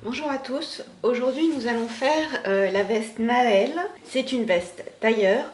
Bonjour à tous, aujourd'hui nous allons faire la veste Naël. C'est une veste tailleur,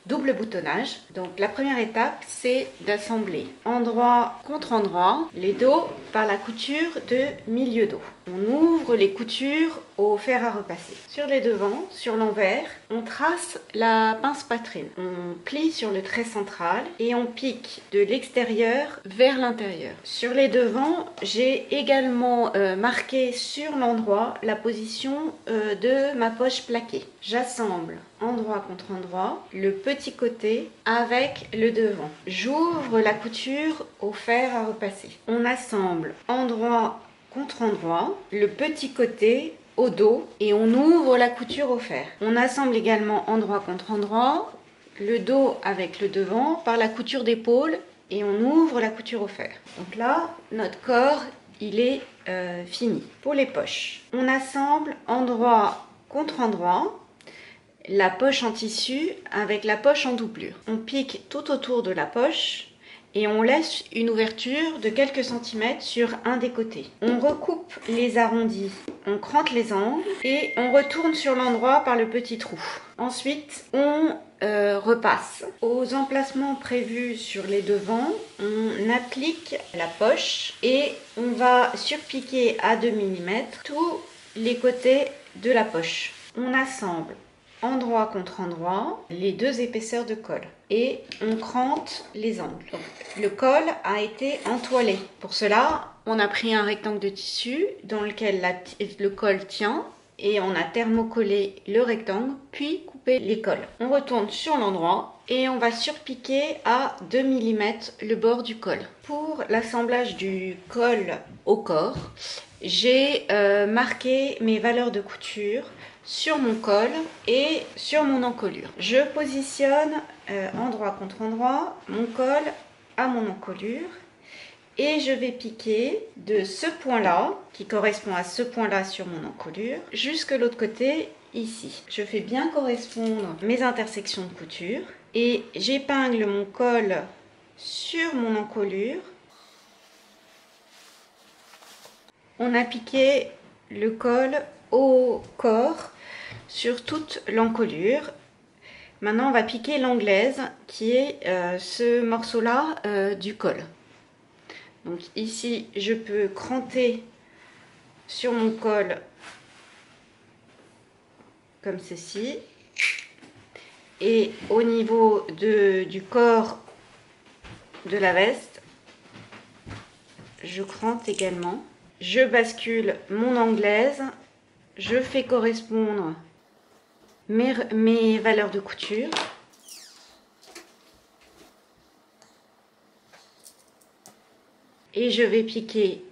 double boutonnage. Donc la première étape c'est d'assembler endroit contre endroit les dos par la couture de milieu dos. On ouvre les coutures au fer à repasser. Sur les devants, sur l'envers, on trace la pince poitrine. On plie sur le trait central et on pique de l'extérieur vers l'intérieur. Sur les devants, j'ai également marqué sur l'endroit la position de ma poche plaquée. J'assemble endroit contre endroit le petit côté avec le devant. J'ouvre la couture au fer à repasser. On assemble endroit contre endroit le petit côté au dos et on ouvre la couture au fer. On assemble également endroit contre endroit le dos avec le devant par la couture d'épaule et on ouvre la couture au fer. Donc là, notre corps, il est fini. Pour les poches, on assemble endroit contre endroit la poche en tissu avec la poche en doublure. On pique tout autour de la poche et on laisse une ouverture de quelques centimètres sur un des côtés. On recoupe les arrondis, on crante les angles et on retourne sur l'endroit par le petit trou. Ensuite, on repasse. Aux emplacements prévus sur les devants, on applique la poche et on va surpiquer à 2 mm tous les côtés de la poche. On assemble endroit contre endroit les deux épaisseurs de colle et on crante les angles. Donc, le col a été entoilé. Pour cela, on a pris un rectangle de tissu dans lequel le col tient et on a thermocollé le rectangle puis coupé les cols. On retourne sur l'endroit et on va surpiquer à 2 mm le bord du col. Pour l'assemblage du col au corps, j'ai marqué mes valeurs de couture sur mon col et sur mon encolure. Je positionne endroit contre endroit mon col à mon encolure et je vais piquer de ce point-là, qui correspond à ce point-là sur mon encolure, jusque l'autre côté ici. Je fais bien correspondre mes intersections de couture et j'épingle mon col sur mon encolure. On a piqué le col au corps sur toute l'encolure. Maintenant, on va piquer l'anglaise qui est ce morceau-là du col. Donc ici, je peux cranter sur mon col comme ceci. Et au niveau du corps de la veste, je crante également. Je bascule mon anglaise, je fais correspondre mes valeurs de couture. Et je vais piquer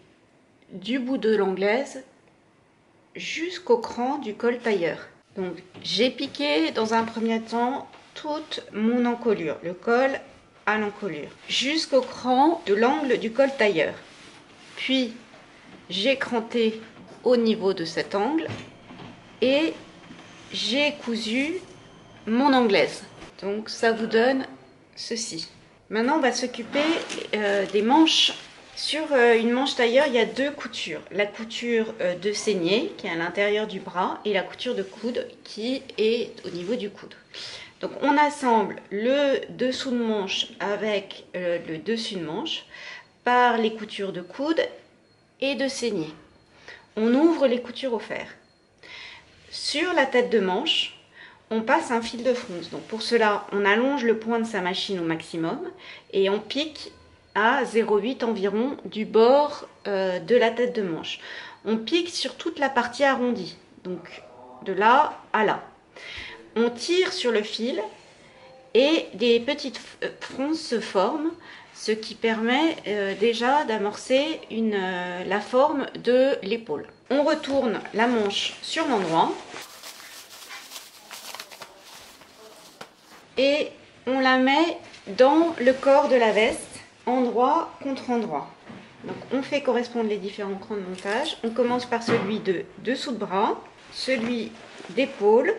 du bout de l'anglaise jusqu'au cran du col tailleur. Donc j'ai piqué dans un premier temps toute mon encolure, le col à l'encolure, jusqu'au cran de l'angle du col tailleur. Puis j'ai cranté au niveau de cet angle et j'ai cousu mon anglaise. Donc ça vous donne ceci. Maintenant on va s'occuper des manches. Sur une manche tailleur, il y a deux coutures. La couture de saignée qui est à l'intérieur du bras et la couture de coude qui est au niveau du coude. Donc on assemble le dessous de manche avec le dessus de manche par les coutures de coude et de saignée. On ouvre les coutures au fer. Sur la tête de manche, on passe un fil de fronce. Donc pour cela, on allonge le point de sa machine au maximum et on pique à 0,8 environ du bord de la tête de manche. On pique sur toute la partie arrondie, donc de là à là. On tire sur le fil et des petites fronces se forment, ce qui permet déjà d'amorcer la forme de l'épaule. On retourne la manche sur l'endroit et on la met dans le corps de la veste, endroit contre endroit. Donc on fait correspondre les différents crans de montage. On commence par celui de dessous de bras, celui d'épaule,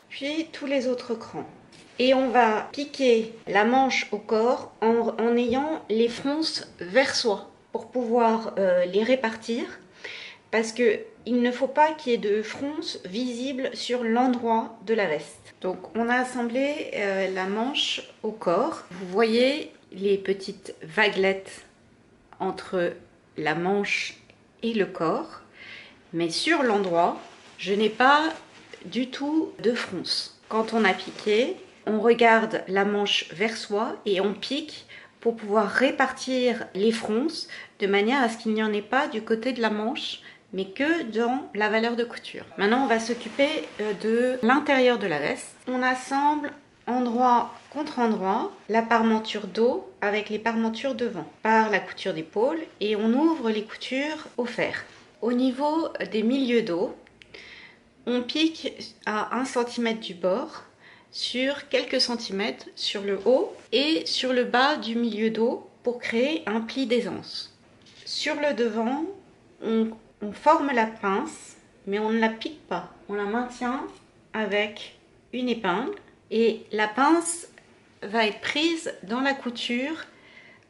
puis tous les autres crans. Et on va piquer la manche au corps en ayant les fronces vers soi pour pouvoir les répartir, parce qu'il ne faut pas qu'il y ait de fronces visibles sur l'endroit de la veste. Donc on a assemblé la manche au corps. Vous voyez les petites vaguelettes entre la manche et le corps, mais sur l'endroit, je n'ai pas du tout de fronce. Quand on a piqué, on regarde la manche vers soi et on pique pour pouvoir répartir les fronces de manière à ce qu'il n'y en ait pas du côté de la manche, mais que dans la valeur de couture. Maintenant, on va s'occuper de l'intérieur de la veste. On assemble endroit contre endroit la parmenture dos avec les parmentures devant par la couture d'épaule et on ouvre les coutures au fer. Au niveau des milieux dos, on pique à 1 cm du bord sur quelques centimètres sur le haut et sur le bas du milieu dos pour créer un pli d'aisance. Sur le devant, on forme la pince, mais on ne la pique pas. On la maintient avec une épingle et la pince va être prise dans la couture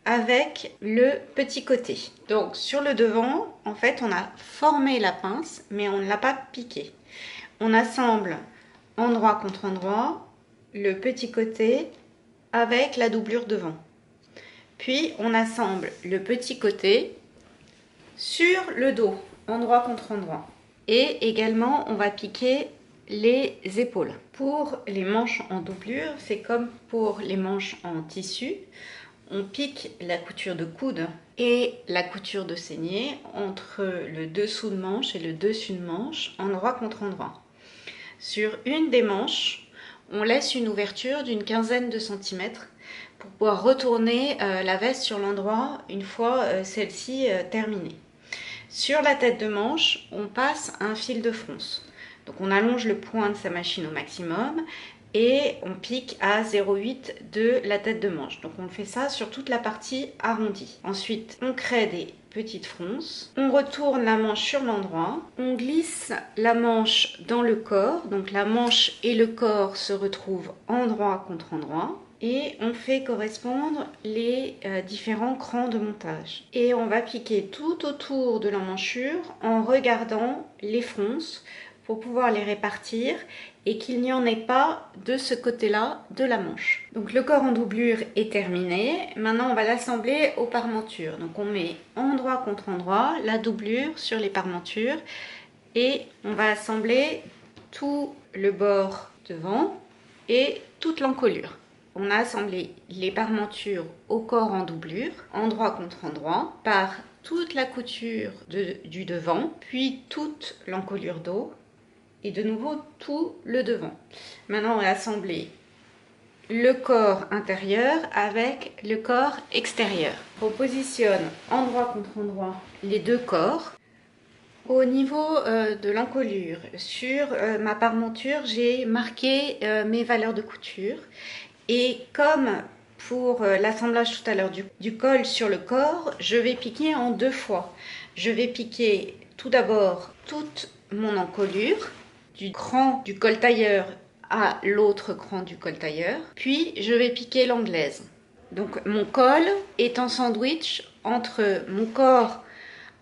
avec le petit côté. Donc sur le devant, en fait, on a formé la pince, mais on ne l'a pas piquée. On assemble endroit contre endroit le petit côté avec la doublure devant. Puis on assemble le petit côté sur le dos, endroit contre endroit. Et également, on va piquer les épaules. Pour les manches en doublure, c'est comme pour les manches en tissu. On pique la couture de coude et la couture de saignée entre le dessous de manche et le dessus de manche, endroit contre endroit. Sur une des manches, on laisse une ouverture d'une quinzaine de centimètres pour pouvoir retourner la veste sur l'endroit une fois celle-ci terminée. Sur la tête de manche, on passe un fil de fronce. Donc on allonge le point de sa machine au maximum et on pique à 0,8 de la tête de manche. Donc on fait ça sur toute la partie arrondie. Ensuite, on crée des petites fronces. On retourne la manche sur l'endroit. On glisse la manche dans le corps. Donc la manche et le corps se retrouvent endroit contre endroit. Et on fait correspondre les différents crans de montage. Et on va piquer tout autour de l'emmanchure en regardant les fronces pour pouvoir les répartir et qu'il n'y en ait pas de ce côté-là de la manche. Donc le corps en doublure est terminé. Maintenant, on va l'assembler aux parmentures. Donc on met endroit contre endroit la doublure sur les parmentures et on va assembler tout le bord devant et toute l'encolure. On a assemblé les parmentures au corps en doublure, endroit contre endroit, par toute la couture du devant, puis toute l'encolure dos, et de nouveau tout le devant. Maintenant, on va assembler le corps intérieur avec le corps extérieur. On positionne endroit contre endroit les deux corps. Au niveau de l'encolure, sur ma parmenture, j'ai marqué mes valeurs de couture. Et comme pour l'assemblage tout à l'heure du col sur le corps, je vais piquer en 2 fois. Je vais piquer tout d'abord toute mon encolure, du cran du col tailleur à l'autre cran du col tailleur, puis je vais piquer l'anglaise. Donc mon col est en sandwich entre mon corps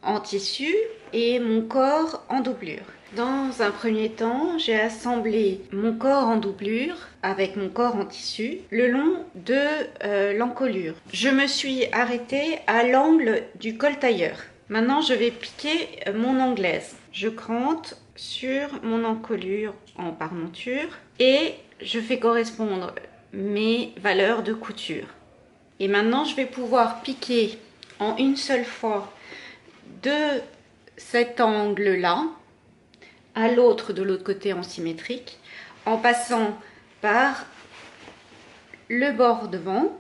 en tissu et mon corps en doublure. Dans un premier temps, j'ai assemblé mon corps en doublure avec mon corps en tissu le long de l'encolure. Je me suis arrêtée à l'angle du col tailleur. Maintenant, je vais piquer mon anglaise. Je crante sur mon encolure en parmenture et je fais correspondre mes valeurs de couture. Et maintenant, je vais pouvoir piquer en une seule fois de cet angle-là à l'autre de l'autre côté en symétrique, en passant par le bord devant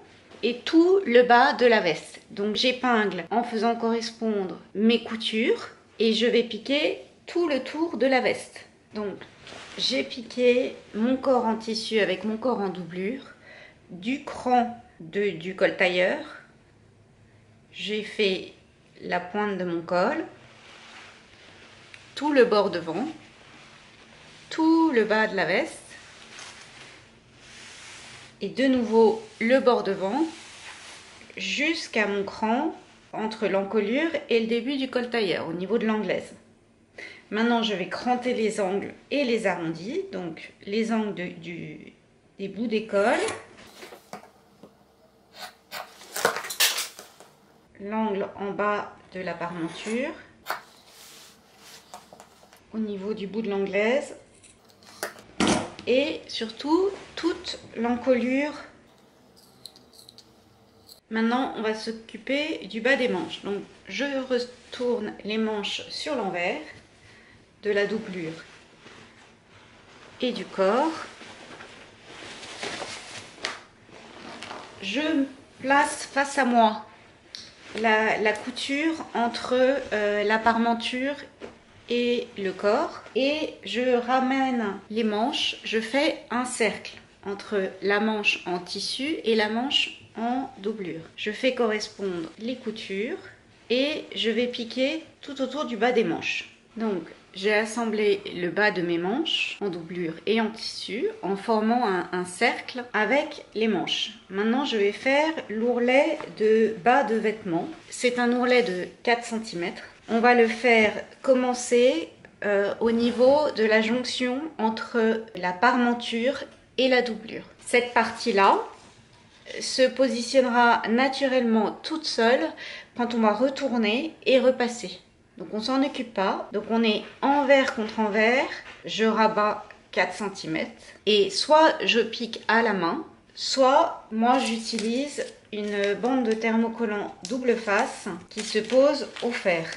et tout le bas de la veste. Donc j'épingle en faisant correspondre mes coutures et je vais piquer tout le tour de la veste. Donc j'ai piqué mon corps en tissu avec mon corps en doublure, du cran du col tailleur, j'ai fait la pointe de mon col, tout le bord devant, tout le bas de la veste Et de nouveau le bord devant jusqu'à mon cran entre l'encolure et le début du col tailleur au niveau de l'anglaise. Maintenant je vais cranter les angles et les arrondis, donc les angles des bouts d'école, l'angle en bas de la parmenture, au niveau du bout de l'anglaise et surtout toute l'encolure. Maintenant on va s'occuper du bas des manches, donc je retourne les manches sur l'envers de la doublure et du corps. Je place face à moi la couture entre la parmenture et le corps et je ramène les manches, je fais un cercle entre la manche en tissu et la manche en doublure. Je fais correspondre les coutures et je vais piquer tout autour du bas des manches. Donc j'ai assemblé le bas de mes manches en doublure et en tissu en formant un cercle avec les manches. Maintenant je vais faire l'ourlet de bas de vêtements. C'est un ourlet de 4 cm. On va le faire commencer au niveau de la jonction entre la parmenture et la doublure. Cette partie-là se positionnera naturellement toute seule quand on va retourner et repasser. Donc on s'en occupe pas. Donc on est envers contre envers, je rabats 4 cm et soit je pique à la main, soit moi j'utilise une bande de thermocollant double face qui se pose au fer.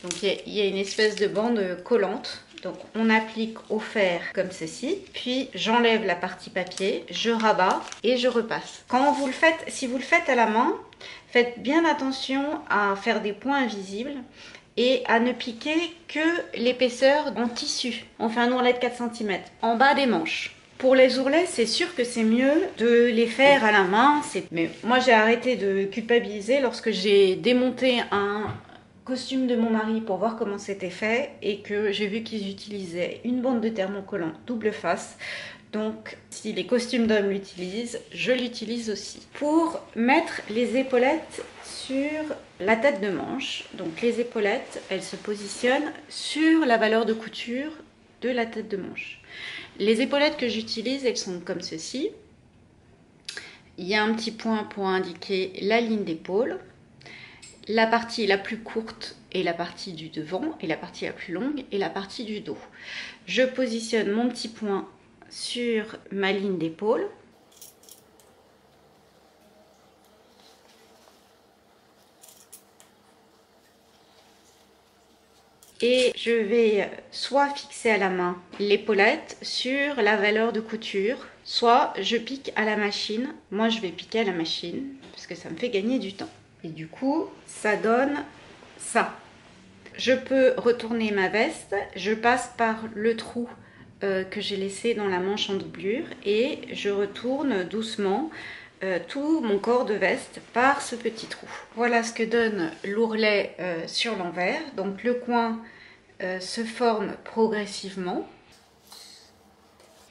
Donc il y a une espèce de bande collante. Donc on applique au fer comme ceci, puis j'enlève la partie papier, je rabats et je repasse. Quand vous le faites, si vous le faites à la main, faites bien attention à faire des points invisibles et à ne piquer que l'épaisseur en tissu. On fait un ourlet de 4 cm en bas des manches. Pour les ourlets, c'est sûr que c'est mieux de les faire à la main. Mais moi j'ai arrêté de culpabiliser lorsque j'ai démonté un costume de mon mari pour voir comment c'était fait et que j'ai vu qu'ils utilisaient une bande de thermocollant double face. Donc si les costumes d'hommes l'utilisent, je l'utilise aussi. Pour mettre les épaulettes sur la tête de manche, donc les épaulettes, elles se positionnent sur la valeur de couture de la tête de manche. Les épaulettes que j'utilise, elles sont comme ceci. Il y a un petit point pour indiquer la ligne d'épaule. La partie la plus courte est la partie du devant et la partie la plus longue est la partie du dos. Je positionne mon petit point sur ma ligne d'épaule. Et je vais soit fixer à la main l'épaulette sur la valeur de couture, soit je pique à la machine. Moi je vais piquer à la machine parce que ça me fait gagner du temps. Et du coup, ça donne ça. Je peux retourner ma veste, je passe par le trou que j'ai laissé dans la manche en doublure et je retourne doucement tout mon corps de veste par ce petit trou. Voilà ce que donne l'ourlet sur l'envers. Donc le coin se forme progressivement.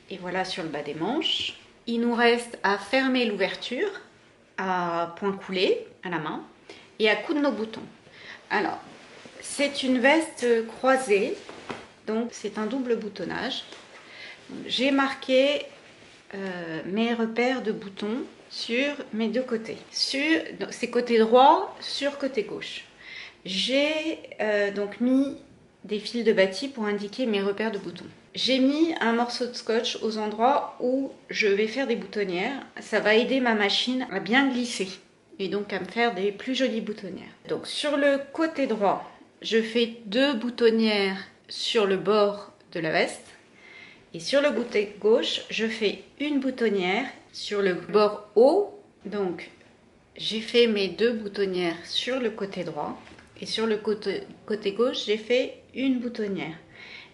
Et voilà sur le bas des manches. Il nous reste à fermer l'ouverture à point coulé à la main et à coudre nos boutons. Alors, c'est une veste croisée, donc c'est un double boutonnage. J'ai marqué mes repères de boutons sur mes deux côtés. C'est côté droit sur côté gauche. J'ai donc mis des fils de bâti pour indiquer mes repères de boutons. J'ai mis un morceau de scotch aux endroits où je vais faire des boutonnières. Ça va aider ma machine à bien glisser et donc à me faire des plus jolies boutonnières. Donc sur le côté droit, je fais 2 boutonnières sur le bord de la veste. Et sur le côté gauche, je fais une boutonnière sur le bord haut. Donc j'ai fait mes 2 boutonnières sur le côté droit. Et sur le côté gauche, j'ai fait une boutonnière.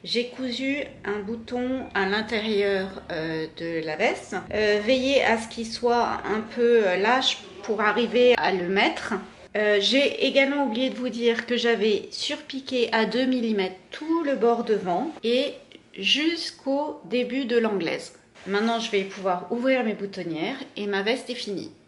J'ai cousu un bouton à l'intérieur de la veste. Veillez à ce qu'il soit un peu lâche pour arriver à le mettre. J'ai également oublié de vous dire que j'avais surpiqué à 2 mm tout le bord devant et jusqu'au début de l'anglaise. Maintenant, je vais pouvoir ouvrir mes boutonnières et ma veste est finie.